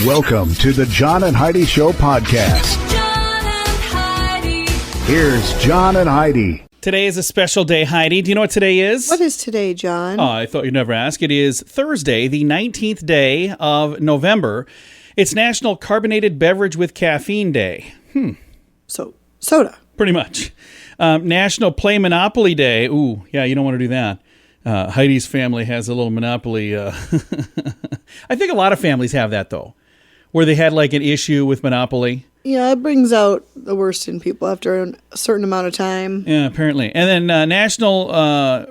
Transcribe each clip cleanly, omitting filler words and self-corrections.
Welcome to the John and Heidi Show podcast. John and Heidi. Here's John and Heidi. Today is a special day, Heidi. Do you know what today is? What is today, John? Oh, I thought you'd never ask. It is Thursday, the 19th day of November. It's National Carbonated Beverage with Caffeine Day. So, soda. Pretty much. National Play Monopoly Day. Ooh, yeah, you don't want to do that. Heidi's family has a little Monopoly. I think a lot of families have that, though, where they had like an issue with Monopoly. Yeah, it brings out the worst in people after a certain amount of time. Yeah, apparently. And then National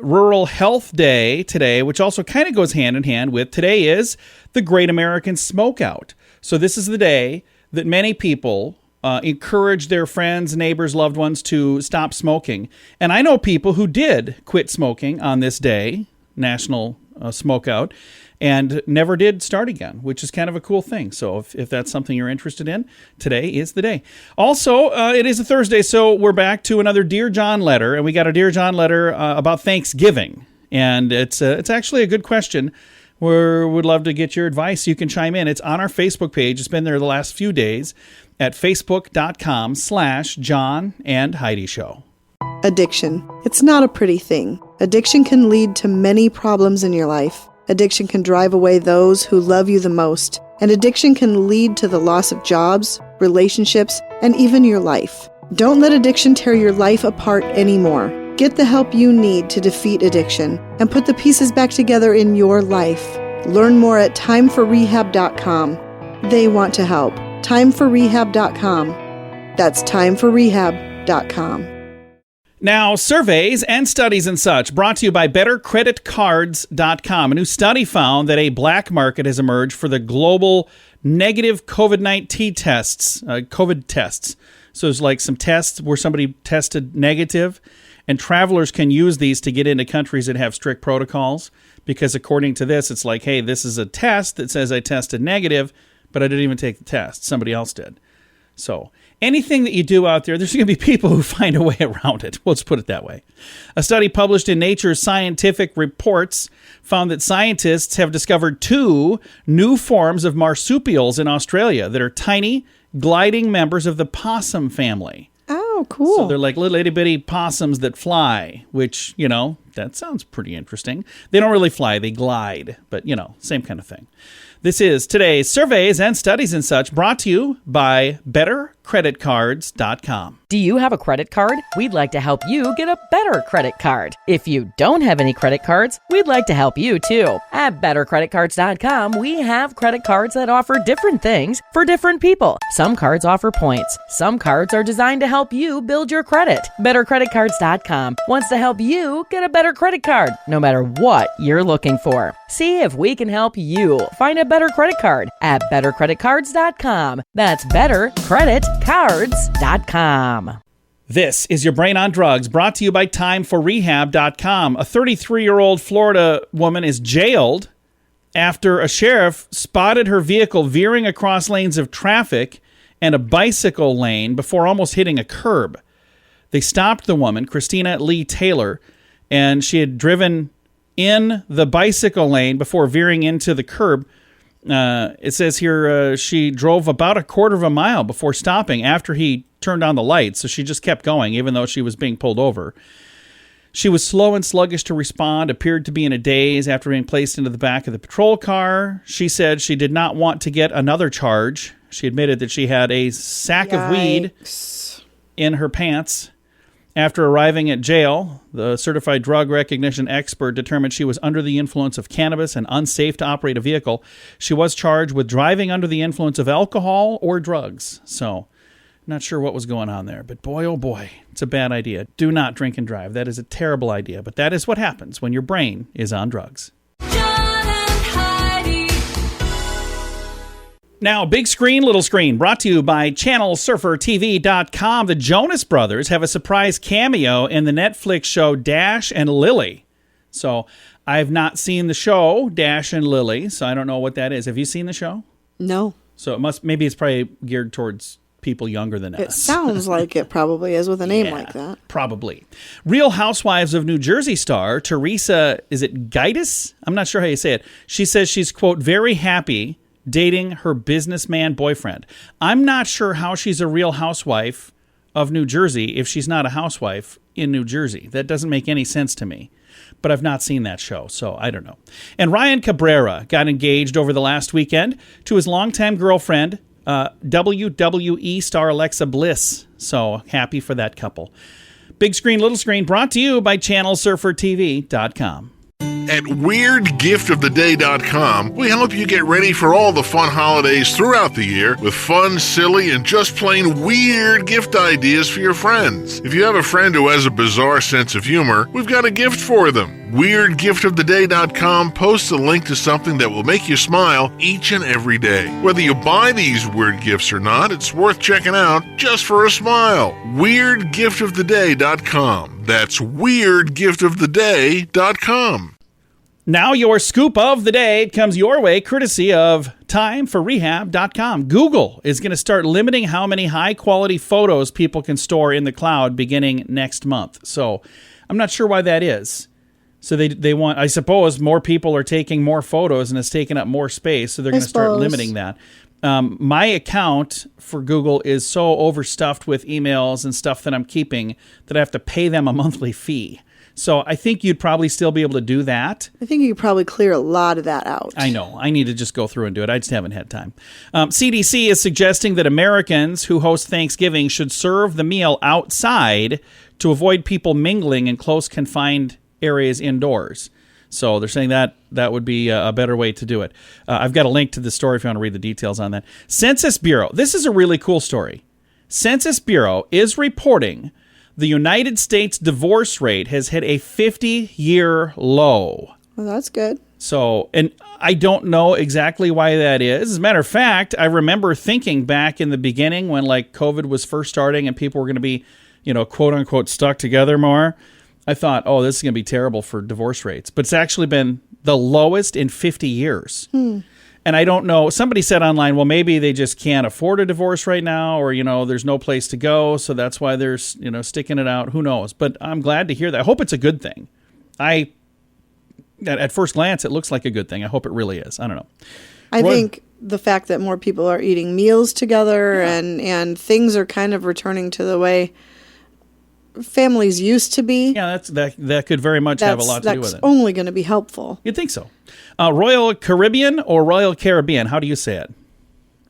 Rural Health Day today, which also kind of goes hand in hand with today is the Great American Smokeout. So this is the day that many people encourage their friends, neighbors, loved ones to stop smoking. And I know people who did quit smoking on this day, National Smokeout, and never did start again, which is kind of a cool thing. So if that's something you're interested in, today is the day. Also, it is a Thursday, so we're back to another Dear John letter, and we got a Dear John letter about Thanksgiving. And it's actually a good question. We'd love to get your advice. You can chime in. It's on our Facebook page. It's been there the last few days at facebook.com/johnandheidishow. Addiction. It's not a pretty thing. Addiction can lead to many problems in your life. Addiction can drive away those who love you the most. And addiction can lead to the loss of jobs, relationships, and even your life. Don't let addiction tear your life apart anymore. Get the help you need to defeat addiction and put the pieces back together in your life. Learn more at timeforrehab.com. They want to help. Timeforrehab.com. That's timeforrehab.com. Now, surveys and studies and such brought to you by bettercreditcards.com. A new study found that a black market has emerged for the global negative COVID-19 tests, COVID tests. So it's like some tests where somebody tested negative, and travelers can use these to get into countries that have strict protocols. Because according to this, it's like, hey, this is a test that says I tested negative, but I didn't even take the test. Somebody else did. So anything that you do out there, there's going to be people who find a way around it. Let's put it that way. A study published in Nature's Scientific Reports found that scientists have discovered 2 new forms of marsupials in Australia that are tiny, gliding members of the possum family. Oh, cool. So they're like little itty bitty possums that fly, which, you know, that sounds pretty interesting. They don't really fly, they glide, but, you know, same kind of thing. This is today's surveys and studies and such brought to you by bettercreditcards.com. Do you have a credit card? We'd like to help you get a better credit card. If you don't have any credit cards, we'd like to help you too. At bettercreditcards.com, we have credit cards that offer different things for different people. Some cards offer points. Some cards are designed to help you build your credit. Bettercreditcards.com wants to help you get a better credit card, no matter what you're looking for. See if we can help you find a better credit card at bettercreditcards.com. That's bettercreditcards.com. This is Your Brain on Drugs, brought to you by timeforrehab.com. A 33-year-old Florida woman is jailed after a sheriff spotted her vehicle veering across lanes of traffic and a bicycle lane before almost hitting a curb. They stopped the woman, Christina Lee Taylor, and she had driven in the bicycle lane before veering into the curb. It says here she drove about a quarter of a mile before stopping after he turned on the lights, so she just kept going even though she was being pulled over. She was slow and sluggish to respond, appeared to be in a daze after being placed into the back of the patrol car. She said she did not want to get another charge. She admitted that she had a sack of weed in her pants. After arriving at jail, the certified drug recognition expert determined she was under the influence of cannabis and unsafe to operate a vehicle. She was charged with driving under the influence of alcohol or drugs. So, not sure what was going on there, but boy, oh boy, it's a bad idea. Do not drink and drive. That is a terrible idea, but that is what happens when your brain is on drugs. Now, big screen, little screen, brought to you by ChannelSurferTV.com. The Jonas Brothers have a surprise cameo in the Netflix show Dash and Lily. So, I've not seen the show Dash and Lily, so I don't know what that is. Have you seen the show? No. So, maybe it's probably geared towards people younger than us. It sounds like it probably is with a name like that. Probably. Real Housewives of New Jersey star Teresa, is it Gitis? I'm not sure how you say it. She says she's, quote, very happy dating her businessman boyfriend. I'm not sure how she's a real housewife of New Jersey if she's not a housewife in New Jersey. That doesn't make any sense to me. But I've not seen that show, so I don't know. And Ryan Cabrera got engaged over the last weekend to his longtime girlfriend, WWE star Alexa Bliss. So happy for that couple. Big Screen, Little Screen, brought to you by ChannelSurferTV.com. At WeirdGiftOfTheDay.com, we help you get ready for all the fun holidays throughout the year with fun, silly, and just plain weird gift ideas for your friends. If you have a friend who has a bizarre sense of humor, we've got a gift for them. WeirdGiftOfTheDay.com posts a link to something that will make you smile each and every day. Whether you buy these weird gifts or not, it's worth checking out just for a smile. WeirdGiftOfTheDay.com. That's WeirdGiftOfTheDay.com. Now your scoop of the day comes your way courtesy of timeforrehab.com. Google is going to start limiting how many high-quality photos people can store in the cloud beginning next month. So I'm not sure why that is. So they want, I suppose, more people are taking more photos and it's taking up more space, so they're going to start limiting that. My account for Google is so overstuffed with emails and stuff that I'm keeping that I have to pay them a monthly fee. So I think you'd probably still be able to do that. I think you could probably clear a lot of that out. I know. I need to just go through and do it. I just haven't had time. CDC is suggesting that Americans who host Thanksgiving should serve the meal outside to avoid people mingling in close confined areas indoors. So they're saying that would be a better way to do it. I've got a link to the story if you want to read the details on that. Census Bureau. This is a really cool story. Census Bureau is reporting the United States divorce rate has hit a 50-year low. Well, that's good. So, and I don't know exactly why that is. As a matter of fact, I remember thinking back in the beginning when like COVID was first starting and people were going to be, quote unquote, stuck together more. I thought, oh, this is going to be terrible for divorce rates. But it's actually been the lowest in 50 years. And I don't know. Somebody said online, well, maybe they just can't afford a divorce right now, or, there's no place to go. So that's why they're, sticking it out. Who knows? But I'm glad to hear that. I hope it's a good thing. At first glance, it looks like a good thing. I hope it really is. I don't know. I think the fact that more people are eating meals together and things are kind of returning to the way families used to be. Yeah, that could very much have a lot to do with it. That's only going to be helpful. You'd think so. Royal Caribbean or Royal Caribbean? How do you say it?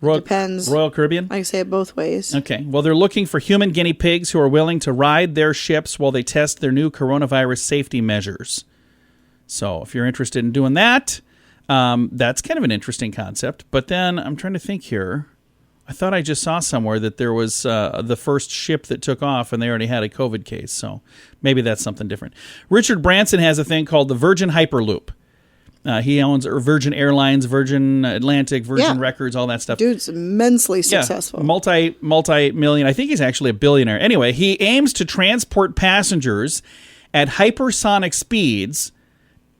Depends. Royal Caribbean? I say it both ways. Okay. Well, they're looking for human guinea pigs who are willing to ride their ships while they test their new coronavirus safety measures. So if you're interested in doing that, that's kind of an interesting concept. But then I'm trying to think here. I thought I just saw somewhere that there was the first ship that took off and they already had a COVID case. So maybe that's something different. Richard Branson has a thing called the Virgin Hyperloop. He owns Virgin Airlines, Virgin Atlantic, Virgin Records, all that stuff. Dude's immensely successful. Yeah, multi-million. I think he's actually a billionaire. Anyway, he aims to transport passengers at hypersonic speeds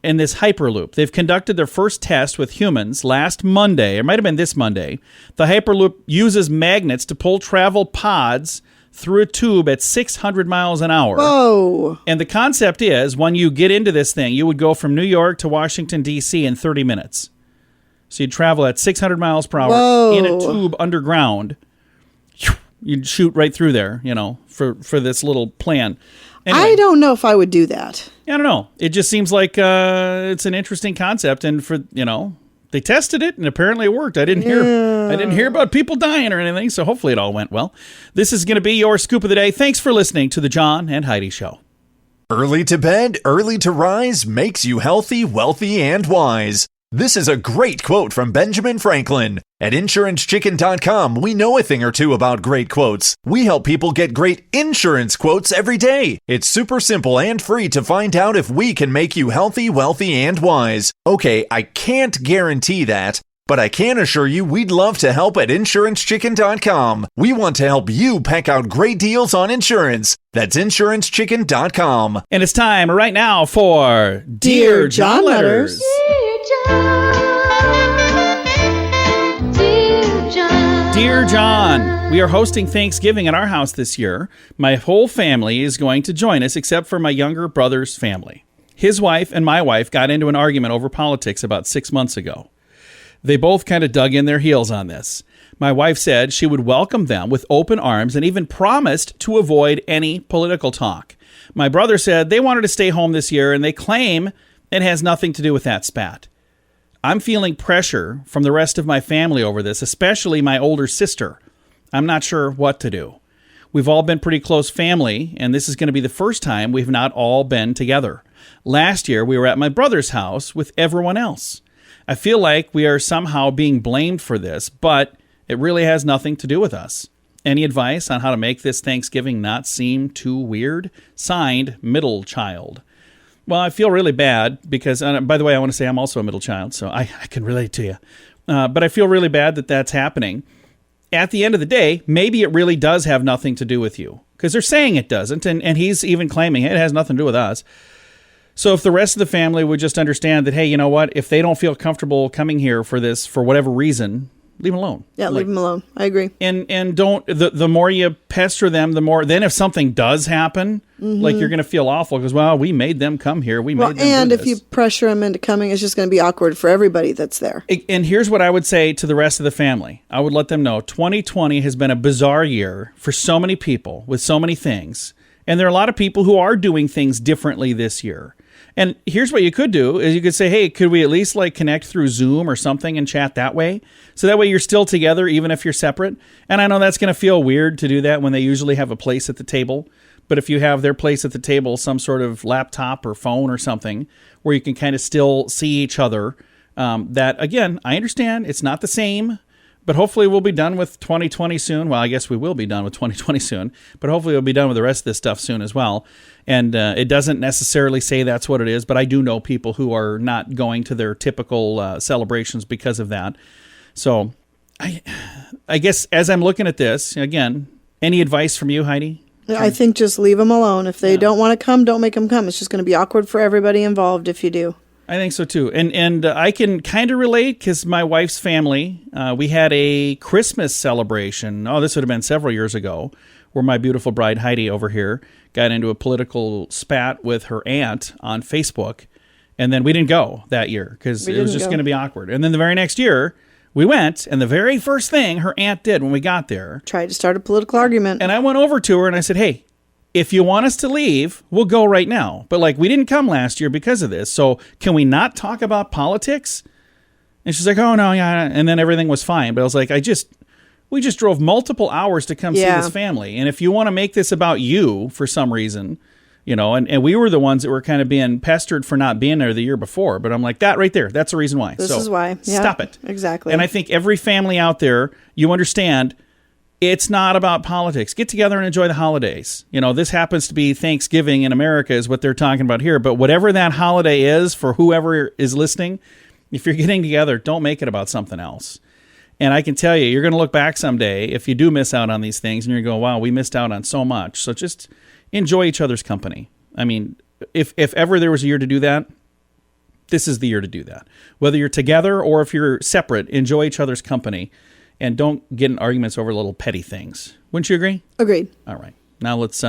in this Hyperloop. They've conducted their first test with humans last Monday. It might have been this Monday. The Hyperloop uses magnets to pull travel pods through a tube at 600 miles an hour. Whoa. And the concept is, when you get into this thing, you would go from New York to Washington, D.C. in 30 minutes. So you'd travel at 600 miles per hour in a tube underground. You'd shoot right through there, for this little plan. Anyway, I don't know if I would do that. I don't know. It just seems like it's an interesting concept, and they tested it, and apparently it worked. I didn't hear about people dying or anything, so hopefully it all went well. This is going to be your scoop of the day. Thanks for listening to the John and Heidi Show. Early to bed, early to rise makes you healthy, wealthy, and wise. This is a great quote from Benjamin Franklin. At InsuranceChicken.com, we know a thing or two about great quotes. We help people get great insurance quotes every day. It's super simple and free to find out if we can make you healthy, wealthy, and wise. Okay, I can't guarantee that, but I can assure you we'd love to help at InsuranceChicken.com. We want to help you peck out great deals on insurance. That's InsuranceChicken.com. And it's time right now for Dear John Letters. Dear John, we are hosting Thanksgiving at our house this year. My whole family is going to join us except for my younger brother's family. His wife and my wife got into an argument over politics about 6 months ago. They both kind of dug in their heels on this. My wife said she would welcome them with open arms and even promised to avoid any political talk. My brother said they wanted to stay home this year, and they claim it has nothing to do with that spat. I'm feeling pressure from the rest of my family over this, especially my older sister. I'm not sure what to do. We've all been pretty close family, and this is going to be the first time we've not all been together. Last year, we were at my brother's house with everyone else. I feel like we are somehow being blamed for this, but it really has nothing to do with us. Any advice on how to make this Thanksgiving not seem too weird? Signed, middle child. Well, I feel really bad because, by the way, I want to say I'm also a middle child, so I can relate to you. But I feel really bad that that's happening. At the end of the day, maybe it really does have nothing to do with you, because they're saying it doesn't, and he's even claiming it has nothing to do with us. So if the rest of the family would just understand that, hey, you know what? If they don't feel comfortable coming here for this, for whatever reason, leave them alone. Yeah, leave them alone. I agree. And don't, the more you pester them, the more, then if something does happen, like you're going to feel awful because, well, we made them come here. We made them and do if this. you pressure them into coming, it's just going to be awkward for everybody that's there. And here's what I would say to the rest of the family. I would let them know 2020 has been a bizarre year for so many people with so many things. And there are a lot of people who are doing things differently this year. And here's what you could do is you could say, hey, could we at least like connect through Zoom or something and chat that way? So that way you're still together, even if you're separate. And I know that's going to feel weird to do that when they usually have a place at the table. But if you have their place at the table, some sort of laptop or phone or something where you can kind of still see each other, that, again, I understand it's not the same. But hopefully we'll be done with 2020 soon. Well, I guess we will be done with 2020 soon. But hopefully we'll be done with the rest of this stuff soon as well. And it doesn't necessarily say that's what it is. But I do know people who are not going to their typical celebrations because of that. So I guess as I'm looking at this, again, any advice from you, Heidi? I think just leave them alone. If they don't want to come, don't make them come. It's just going to be awkward for everybody involved if you do. I think so too. And I can kind of relate because my wife's family, we had a Christmas celebration. Oh, this would have been several years ago, where my beautiful bride Heidi over here got into a political spat with her aunt on Facebook. And then we didn't go that year because it was just going to be awkward. And then the very next year we went, and the very first thing her aunt did when we got there, tried to start a political argument. And I went over to her and I said, hey, if you want us to leave, we'll go right now. But like, we didn't come last year because of this. So can we not talk about politics? And she's like, oh no, yeah. And then everything was fine. But I was like, we just drove multiple hours to come see this family. And if you want to make this about you for some reason, you know, and we were the ones that were kind of being pestered for not being there the year before. But I'm like, that right there, that's the reason why. This is why. Yeah, stop it. Exactly. And I think every family out there, you understand, it's not about politics. Get together and enjoy the holidays. You know, this happens to be Thanksgiving in America is what they're talking about here. But whatever that holiday is for whoever is listening, if you're getting together, don't make it about something else. And I can tell you, you're going to look back someday if you do miss out on these things and you're going to go, wow, we missed out on so much. So just enjoy each other's company. I mean, if ever there was a year to do that, this is the year to do that. Whether you're together or if you're separate, enjoy each other's company. And don't get in arguments over little petty things. Wouldn't you agree? Agreed. All right. Now let's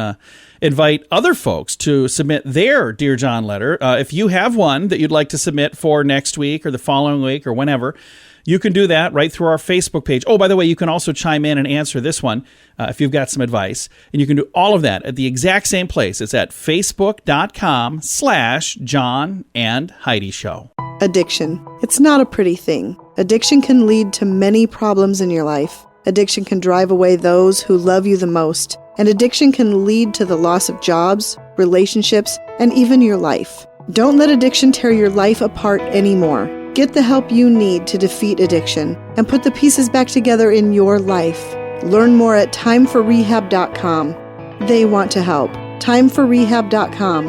invite other folks to submit their Dear John letter. If you have one that you'd like to submit for next week or the following week or whenever, you can do that right through our Facebook page. Oh, by the way, you can also chime in and answer this one if you've got some advice. And you can do all of that at the exact same place. It's at facebook.com/JohnandHeidiShow. Addiction. It's not a pretty thing. Addiction can lead to many problems in your life. Addiction can drive away those who love you the most. And addiction can lead to the loss of jobs, relationships, and even your life. Don't let addiction tear your life apart anymore. Get the help you need to defeat addiction and put the pieces back together in your life. Learn more at timeforrehab.com. They want to help. Timeforrehab.com.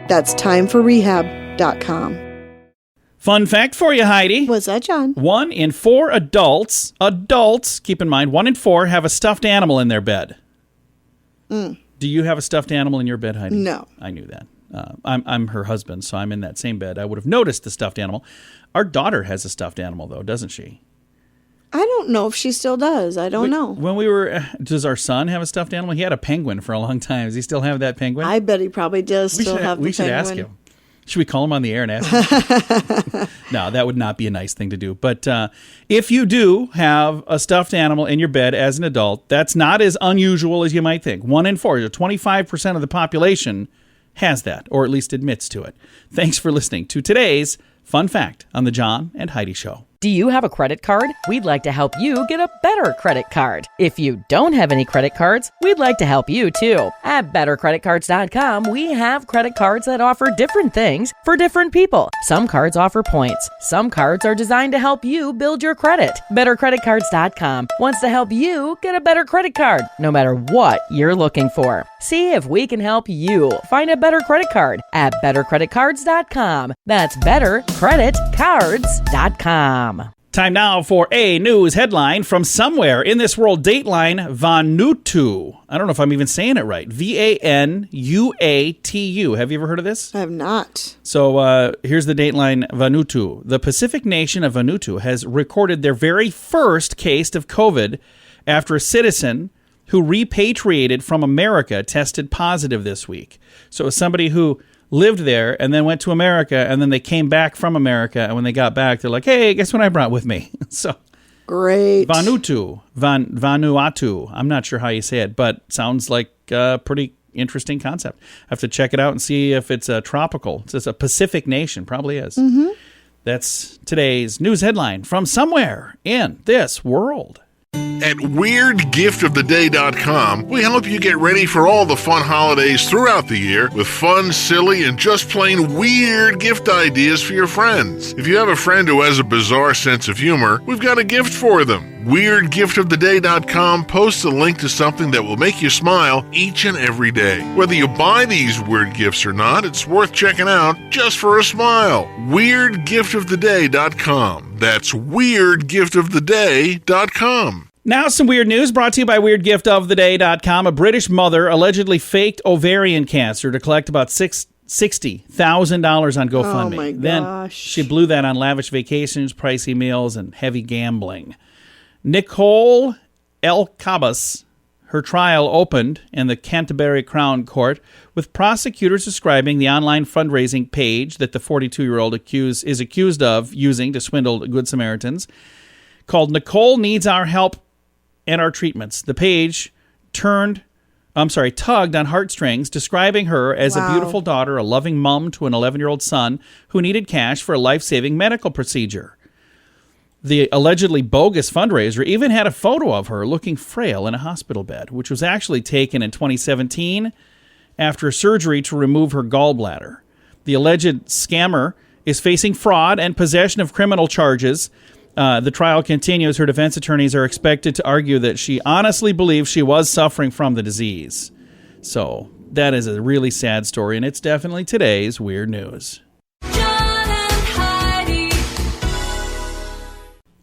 That's timeforrehab.com. Fun fact for you, Heidi. What's that, John? 1 in 4 adults, keep in mind, 1 in 4 have a stuffed animal in their bed. Do you have a stuffed animal in your bed, Heidi? No. I knew that. I'm her husband, so I'm in that same bed. I would have noticed the stuffed animal. Our daughter has a stuffed animal, though, doesn't she? I don't know if she still does. I don't know. When we were, does our son have a stuffed animal? He had a penguin for a long time. Does he still have that penguin? I bet he probably does still have the penguin. We should ask him. Should we call him on the air and ask him? No, that would not be a nice thing to do. But if you do have a stuffed animal in your bed as an adult, that's not as unusual as you might think. 1 in 4, 25% of the population has that, or at least admits to it. Thanks for listening to today's Fun Fact on the John and Heidi Show. Do you have a credit card? We'd like to help you get a better credit card. If you don't have any credit cards, we'd like to help you too. At bettercreditcards.com, we have credit cards that offer different things for different people. Some cards offer points. Some cards are designed to help you build your credit. Bettercreditcards.com wants to help you get a better credit card, no matter what you're looking for. See if we can help you find a better credit card at bettercreditcards.com. That's bettercreditcards.com. Time now for a news headline from somewhere in this world. Dateline Vanuatu. I don't know if I'm even saying it right. Vanuatu. Have you ever heard of this? I have not. So here's the Dateline Vanuatu. The Pacific nation of Vanuatu has recorded their very first case of COVID after a citizen who repatriated from America tested positive this week. So it was somebody who lived there and then went to America, and then they came back from America, and when they got back, they're like, hey, guess what I brought with me? So Great. Vanuatu. I'm not sure how you say it, but sounds like a pretty interesting concept. I have to check it out and see if it's a tropical. It's a Pacific nation. Probably is. Mm-hmm. That's today's news headline from somewhere in this world. At WeirdGiftOfTheDay.com, we help you get ready for all the fun holidays throughout the year with fun, silly, and just plain weird gift ideas for your friends. If you have a friend who has a bizarre sense of humor, we've got a gift for them. WeirdGiftOfTheDay.com posts a link to something that will make you smile each and every day. Whether you buy these weird gifts or not, it's worth checking out just for a smile. WeirdGiftOfTheDay.com. That's WeirdGiftOfTheDay.com. Now some weird news brought to you by WeirdGiftOfTheDay.com. A British mother allegedly faked ovarian cancer to collect about $60,000 on GoFundMe. Oh my Then gosh. she blew that on lavish vacations, pricey meals, and heavy gambling. Nicole Elkabas, her trial opened in the Canterbury Crown Court, with prosecutors describing the online fundraising page that the 42-year-old is accused of using to swindle Good Samaritans, called Nicole Needs Our Help and Our Treatments. The page tugged on heartstrings, describing her as a beautiful daughter, a loving mom to an 11-year-old son who needed cash for a life-saving medical procedure. The allegedly bogus fundraiser even had a photo of her looking frail in a hospital bed, which was actually taken in 2017 after surgery to remove her gallbladder. The alleged scammer is facing fraud and possession of criminal charges. The trial continues. Her defense attorneys are expected to argue that she honestly believes she was suffering from the disease. So that is a really sad story, and it's definitely today's weird news. John and Heidi.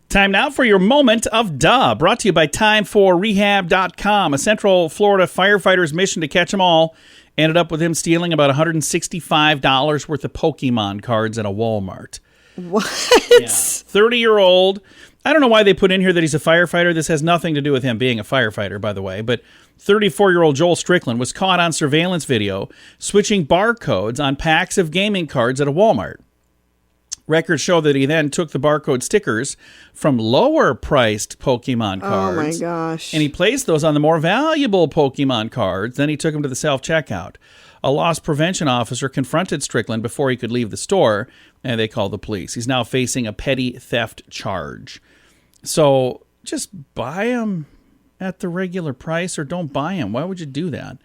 Time now for your moment of duh, brought to you by timeforrehab.com. A Central Florida firefighter's mission to catch them all ended up with him stealing about $165 worth of Pokemon cards at a Walmart. What? Yeah. 30-year-old. I don't know why they put in here that he's a firefighter. This has nothing to do with him being a firefighter, by the way. But 34-year-old Joel Strickland was caught on surveillance video switching barcodes on packs of gaming cards at a Walmart. Records show that he then took the barcode stickers from lower-priced Pokemon cards. Oh, my gosh. And he placed those on the more valuable Pokemon cards. Then he took them to the self-checkout. A loss prevention officer confronted Strickland before he could leave the store, and they called the police. He's now facing a petty theft charge. So just buy them at the regular price or don't buy them. Why would you do that?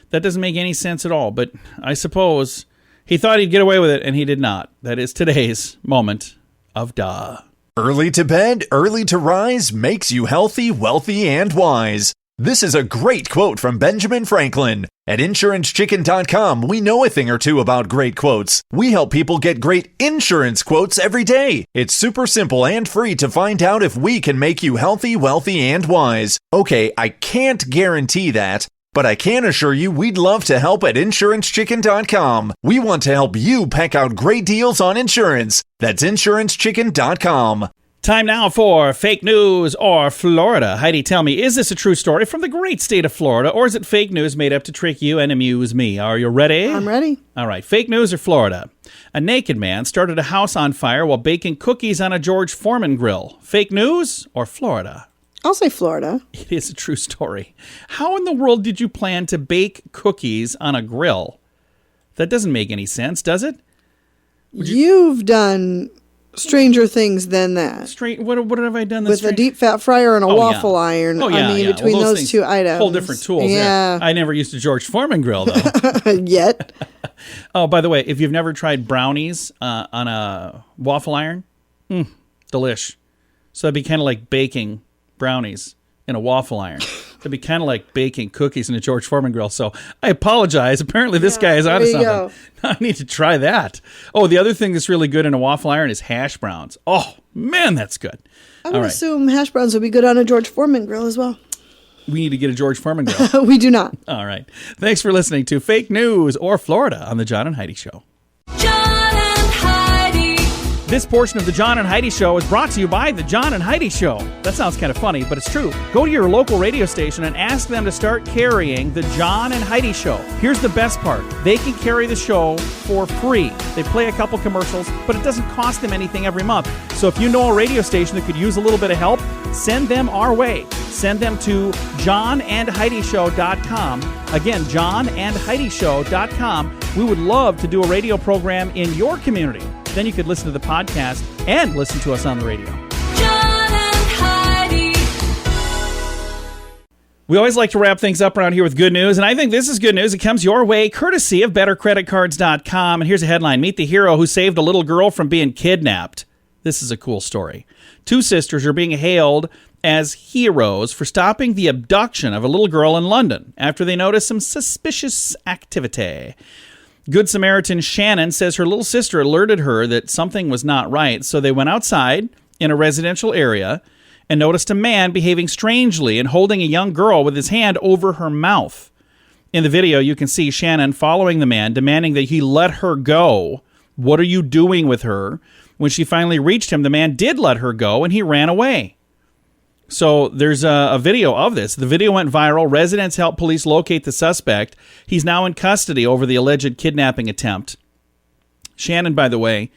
That doesn't make any sense at all, but I suppose he thought he'd get away with it, and he did not. That is today's moment of duh. Early to bed, early to rise makes you healthy, wealthy, and wise. This is a great quote from Benjamin Franklin. At InsuranceChicken.com, we know a thing or two about great quotes. We help people get great insurance quotes every day. It's super simple and free to find out if we can make you healthy, wealthy, and wise. Okay, I can't guarantee that, but I can assure you we'd love to help at InsuranceChicken.com. We want to help you peck out great deals on insurance. That's InsuranceChicken.com. Time now for fake news or Florida. Heidi, tell me, is this a true story from the great state of Florida, or is it fake news made up to trick you and amuse me? Are you ready? I'm ready. All right, fake news or Florida. A naked man started a house on fire while baking cookies on a George Foreman grill. Fake news or Florida? I'll say Florida. It is a true story. How in the world did you plan to bake cookies on a grill? That doesn't make any sense, does it? You've done stranger things than that. What have I done? That's With a deep fat fryer and a waffle iron. Oh, yeah, I mean, yeah. between Well, those two items. Whole different tools. Yeah. There. I never used a George Foreman grill, though. Yet. Oh, by the way, if you've never tried brownies on a waffle iron, delish. So it'd be kind of like baking brownies in a waffle iron. It'd be kind of like baking cookies in a George Foreman grill. So I apologize. Apparently this guy is onto something. Go. I need to try that. Oh, the other thing that's really good in a waffle iron is hash browns. Oh, man, that's good. I would assume hash browns would be good on a George Foreman grill as well. We need to get a George Foreman grill. We do not. All right. Thanks for listening to Fake News or Florida on The John and Heidi Show. John and Heidi. This portion of The John and Heidi Show is brought to you by The John and Heidi Show. That sounds kind of funny, but it's true. Go to your local radio station and ask them to start carrying The John and Heidi Show. Here's the best part. They can carry the show for free. They play a couple commercials, but it doesn't cost them anything every month. So if you know a radio station that could use a little bit of help, send them our way. Send them to johnandheidishow.com. Again, johnandheidishow.com. We would love to do a radio program in your community. Then you could listen to the podcast and listen to us on the radio. John and Heidi. We always like to wrap things up around here with good news, and I think this is good news. It comes your way courtesy of bettercreditcards.com. And here's a headline. Meet the hero who saved a little girl from being kidnapped. This is a cool story. Two sisters are being hailed as heroes for stopping the abduction of a little girl in London after they noticed some suspicious activity. Good Samaritan Shannon says her little sister alerted her that something was not right, so they went outside in a residential area and noticed a man behaving strangely and holding a young girl with his hand over her mouth. In the video, you can see Shannon following the man, demanding that he let her go. What are you doing with her? When she finally reached him, the man did let her go, and he ran away. So there's a video of this. The video went viral. Residents helped police locate the suspect. He's now in custody over the alleged kidnapping attempt. Shannon, by the way,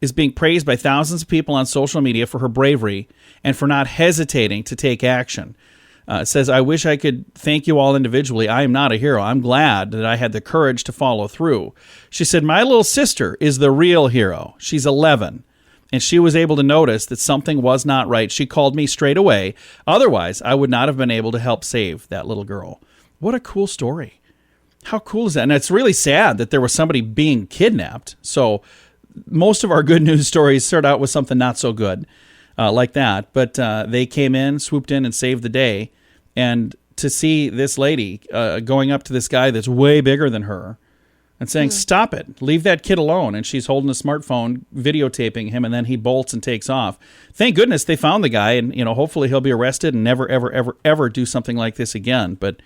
is being praised by thousands of people on social media for her bravery and for not hesitating to take action. It says, I wish I could thank you all individually. I am not a hero. I'm glad that I had the courage to follow through. She said, my little sister is the real hero. She's 11. And she was able to notice that something was not right. She called me straight away. Otherwise, I would not have been able to help save that little girl. What a cool story. How cool is that? And it's really sad that there was somebody being kidnapped. So most of our good news stories start out with something not so good like that. But they came in, swooped in, and saved the day. And to see this lady going up to this guy that's way bigger than her and saying, stop it, leave that kid alone. And she's holding a smartphone, videotaping him, and then he bolts and takes off. Thank goodness they found the guy, and hopefully he'll be arrested and never, ever, ever, ever do something like this again. But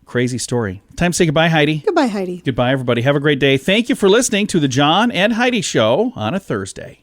crazy story. Time to say goodbye, Heidi. Goodbye, Heidi. Goodbye, everybody. Have a great day. Thank you for listening to The John and Heidi Show on a Thursday.